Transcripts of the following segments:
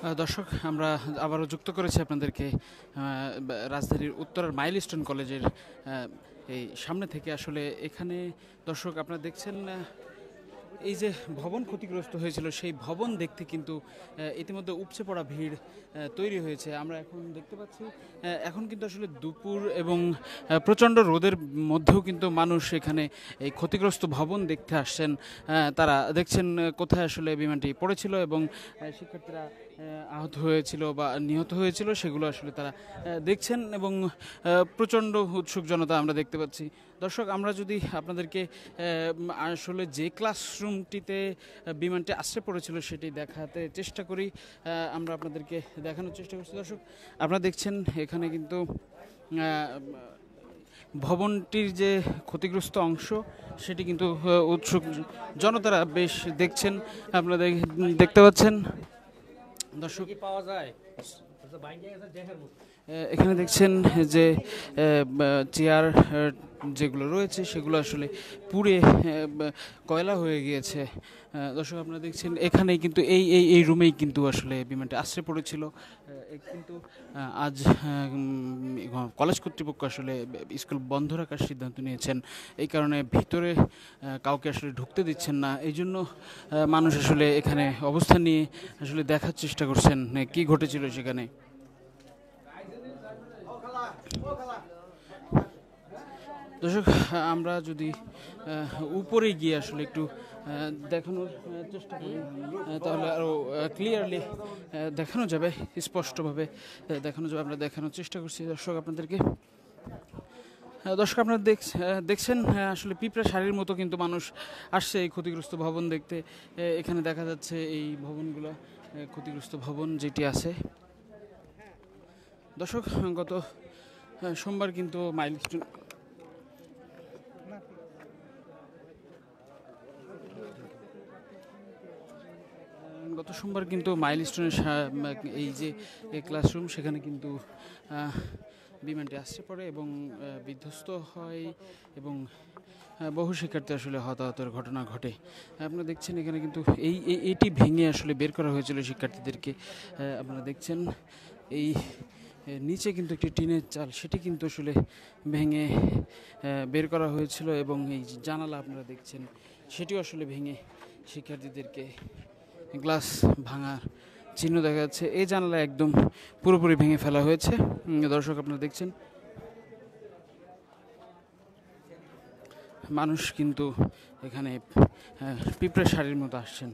দর্শক, আমরা আবারও যুক্ত করেছি আপনাদেরকে রাজধানীর উত্তরার মাইলস্টোন কলেজের এই সামনে থেকে। আসলে এখানে দর্শক আপনারা দেখছেন এই যে ভবন ক্ষতিগ্রস্ত হয়েছিল, সেই ভবন দেখতে কিন্তু ইতিমধ্যে উপচে পড়া ভিড় তৈরি হয়েছে। আমরা এখন দেখতে পাচ্ছি এখন কিন্তু আসলে দুপুর এবং প্রচণ্ড রোদের মধ্যেও কিন্তু মানুষ এখানে এই ক্ষতিগ্রস্ত ভবন দেখতে আসছেন। তারা দেখছেন কোথায় আসলে বিমানটি পড়েছিল এবং শিক্ষার্থীরা আহত হয়েছিল বা নিহত হয়েছিল সেগুলো আসলে তারা দেখছেন এবং প্রচণ্ড উৎসুক জনতা আমরা দেখতে পাচ্ছি। দর্শক, আমরা যদি আপনাদেরকে আসলে যে ক্লাসরুমটিতে বিমানটি আশ্রয় পড়েছিল সেটি দেখাতে চেষ্টা করি, আমরা আপনাদেরকে দেখানোর চেষ্টা করছি। দর্শক, আপনারা দেখছেন এখানে কিন্তু ভবনটির যে ক্ষতিগ্রস্ত অংশ সেটি কিন্তু উৎসুক জনতারা বেশ দেখছেন, আপনারা দেখতে পাচ্ছেন। দর্শক, পাওয়া যায় এখানে দেখছেন যে চেয়ার যেগুলো রয়েছে সেগুলো আসলে পুড়ে কয়লা হয়ে গিয়েছে। দর্শক, আপনারা দেখছেন এখানেই কিন্তু এই রুমেই কিন্তু আসলে বিমানটি আশ্রয় পড়েছিল। কিন্তু আজ কলেজ কর্তৃপক্ষ আসলে স্কুল বন্ধ রাখার সিদ্ধান্ত নিয়েছেন। এই কারণে ভিতরে কাউকে আসলে ঢুকতে দিচ্ছেন না। এই জন্য মানুষ আসলে এখানে অবস্থান নিয়ে আসলে দেখার চেষ্টা করছেন কি ঘটেছিল সেখানে। দর্শক, আমরা যদি উপরে গিয়ে আসলে একটু দেখানোর চেষ্টা করি তাহলে আরও ক্লিয়ারলি দেখানো যাবে, স্পষ্টভাবে দেখানো যাবে। আমরা দেখানোর চেষ্টা করছি দর্শক আপনাদেরকে। দর্শক, আপনারা দেখছেন আসলে পিঁপড়া শাড়ির মতো কিন্তু মানুষ আসছে এই ক্ষতিগ্রস্ত ভবন দেখতে। এখানে দেখা যাচ্ছে এই ভবনগুলো ক্ষতিগ্রস্ত ভবন যেটি আছে। দর্শক, গত সোমবার কিন্তু মাইলস্টোনের এই যে ক্লাসরুম সেখানে কিন্তু বিমানটি আসছে পড়ে এবং বিধ্বস্ত হয় এবং বহু শিক্ষার্থী আসলে হতাহতের ঘটনা ঘটে। আপনারা দেখছেন এখানে কিন্তু এটি ভেঙে আসলে বের করা হয়েছিল শিক্ষার্থীদেরকে। আপনারা দেখছেন এই নিচে কিন্তু একটি টিনের চাল, সেটি কিন্তু আসলে ভেঙে বের করা হয়েছিল এবং এই জানালা আপনারা দেখছেন সেটিও আসলে ভেঙে শিক্ষার্থীদেরকে গ্লাস ভাঙার চিহ্ন দেখা যাচ্ছে। এই জানালা একদম পুরোপুরি ভেঙে ফেলা হয়েছে। দর্শক, আপনারা দেখছেন মানুষ কিন্তু এখানে পিঁপড়ে শাড়ির মতো আসছেন।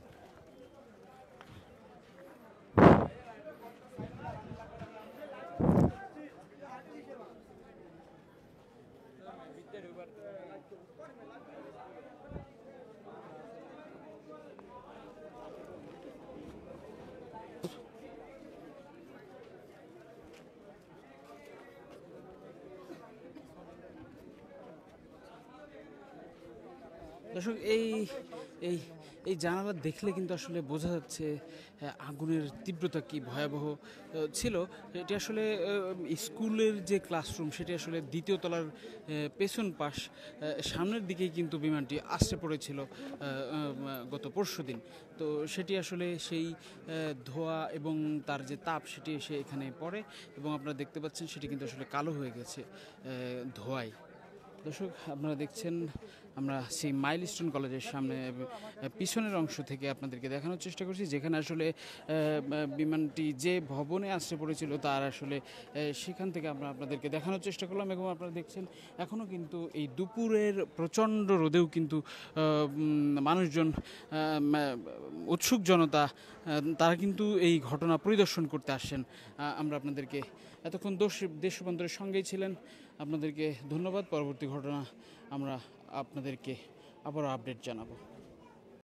দর্শক, এই এই এই জানালা দেখলে কিন্তু আসলে বোঝা যাচ্ছে আগুনের তীব্রতা কি ভয়াবহ ছিল। এটি আসলে স্কুলের যে ক্লাসরুম সেটি আসলে দ্বিতীয় তলার পেছন পাশ সামনের দিকেই কিন্তু বিমানটি আশ্রে পড়েছিল গত পরশুদিন। তো সেটি আসলে সেই ধোঁয়া এবং তার যে তাপ সেটি এসে এখানে পড়ে এবং আপনারা দেখতে পাচ্ছেন সেটি কিন্তু আসলে কালো হয়ে গেছে ধোঁয়ায়। দর্শক, আপনারা দেখছেন আমরা সেই মাইলস্টোন কলেজের সামনে পিছনের অংশ থেকে আপনাদেরকে দেখানোর চেষ্টা করছি, যেখানে আসলে বিমানটি যে ভবনে আশ্রয় পড়েছিল তার আসলে সেখান থেকে আমরা আপনাদেরকে দেখানোর চেষ্টা করলাম। এবং আপনারা দেখছেন এখনও কিন্তু এই দুপুরের প্রচণ্ড রোদেও কিন্তু মানুষজন, উৎসুক জনতা, তারা কিন্তু এই ঘটনা পরিদর্শন করতে আসছেন। আমরা আপনাদেরকে এতক্ষণ দেশ রূপান্তরের সঙ্গেই ছিলেন, আপনাদেরকে ধন্যবাদ। পরবর্তী ঘটনা আমরা আপনাদেরকে আবারও আপডেট জানাবো।